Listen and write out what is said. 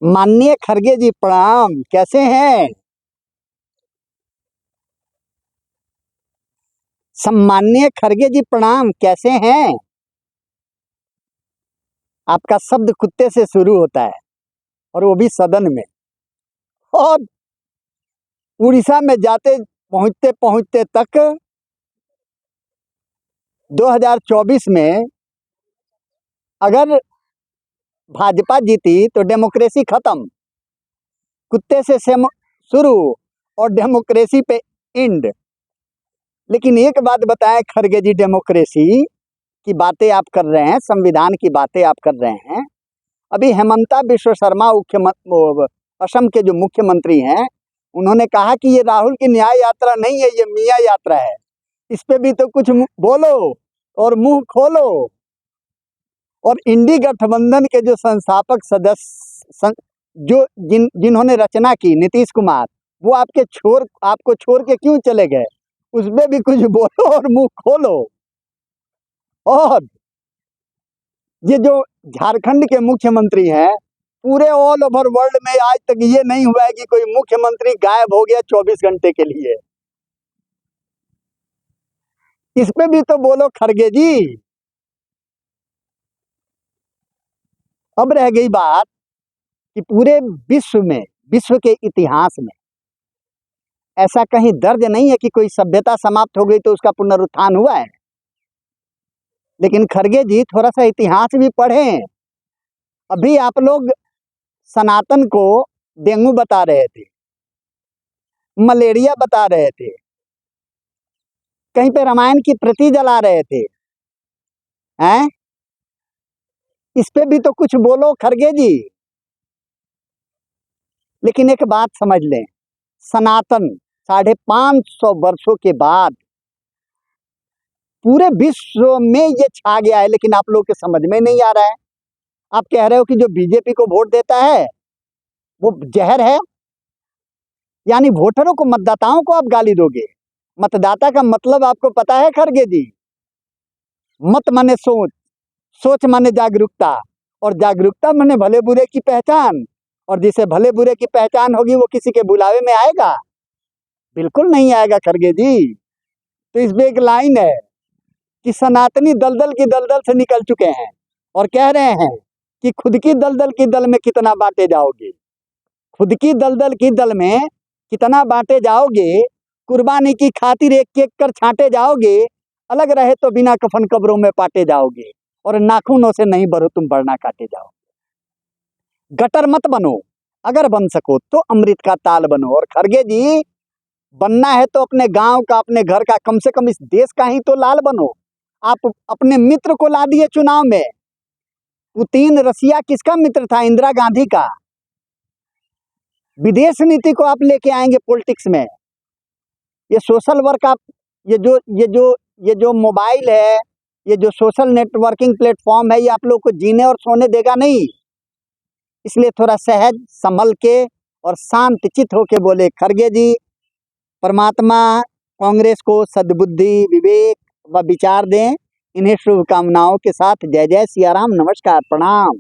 माननीय खड़गे जी प्रणाम, कैसे हैं? सम्माननीय खड़गे जी प्रणाम, कैसे हैं? आपका शब्द कुत्ते से शुरू होता है और वो भी सदन में। और उड़ीसा में जाते पहुंचते पहुंचते तक 2024 में अगर भाजपा जीती तो डेमोक्रेसी खत्म, कुत्ते से शुरू और डेमोक्रेसी पे एंड। लेकिन एक बात बताएं खड़गे जी, डेमोक्रेसी की बातें आप कर रहे हैं, संविधान की बातें आप कर रहे हैं। अभी हेमंता बिश्व शर्मा असम के जो मुख्यमंत्री हैं, उन्होंने कहा कि ये राहुल की न्याय यात्रा नहीं है, ये मियाँ यात्रा है। इस पे भी तो कुछ बोलो और मुंह खोलो। और इंडी गठबंधन के जो संस्थापक सदस्य जिन्होंने रचना की, नीतीश कुमार, वो आपको छोड़ के क्यों चले गए? उसमें भी कुछ बोलो और मुंह खोलो। और ये जो झारखंड के मुख्यमंत्री हैं, पूरे ऑल ओवर वर्ल्ड में आज तक ये नहीं हुआ है कि कोई मुख्यमंत्री गायब हो गया 24 घंटे के लिए। इसमें भी तो बोलो खड़गे जी। अब रह गई बात कि पूरे विश्व के इतिहास में ऐसा कहीं दर्ज नहीं है कि कोई सभ्यता समाप्त हो गई तो उसका पुनरुत्थान हुआ है। लेकिन खड़गे जी, थोड़ा सा इतिहास भी पढ़ें। अभी आप लोग सनातन को डेंगू बता रहे थे, मलेरिया बता रहे थे, कहीं पे रामायण की प्रति जला रहे थे, हैं? इस पे भी तो कुछ बोलो खड़गे जी। लेकिन एक बात समझ लें, सनातन 550 वर्षों के बाद पूरे विश्व में ये छा गया है, लेकिन आप लोग के समझ में नहीं आ रहा है। आप कह रहे हो कि जो बीजेपी को वोट देता है वो जहर है, यानी वोटरों को, मतदाताओं को आप गाली दोगे। मतदाता का मतलब आपको पता है खड़गे जी? मत माने सोच, सोच माने जागरूकता, और जागरूकता माने भले बुरे की पहचान। और जिसे भले बुरे की पहचान होगी वो किसी के बुलावे में आएगा? बिल्कुल नहीं आएगा खड़गे जी। तो इसमें एक लाइन है कि सनातनी दलदल की दलदल से निकल चुके हैं और कह रहे हैं कि खुद की दलदल की दल में कितना बांटे जाओगे, खुद की दलदल की दल में कितना बांटे जाओगे, कुर्बानी की खातिर एक एक कर छांटे जाओगे, अलग रहे तो बिना कफन कब्रों में पाटे जाओगे, और नाखूनों से नहीं बढ़ो तुम बढ़ना काटे जाओगे। गटर मत बनो, अगर बन सको तो अमृत का ताल बनो। और खड़गे जी, बनना है तो अपने गांव का, अपने घर का, कम से कम इस देश का ही तो लाल बनो। आप अपने मित्र को ला दिए चुनाव में। पुतिन रसिया किसका मित्र था? इंदिरा गांधी का। विदेश नीति को आप लेके आएंगे पॉलिटिक्स में। ये सोशल वर्क आप, ये जो मोबाइल है, ये जो सोशल नेटवर्किंग प्लेटफॉर्म है, ये आप लोग को जीने और सोने देगा नहीं। इसलिए थोड़ा सहज संभल के और शांत चित होके बोले खड़गे जी। परमात्मा कांग्रेस को सद्बुद्धि, विवेक व विचार दें। इन्हें शुभकामनाओं के साथ जय जय सिया राम, नमस्कार, प्रणाम।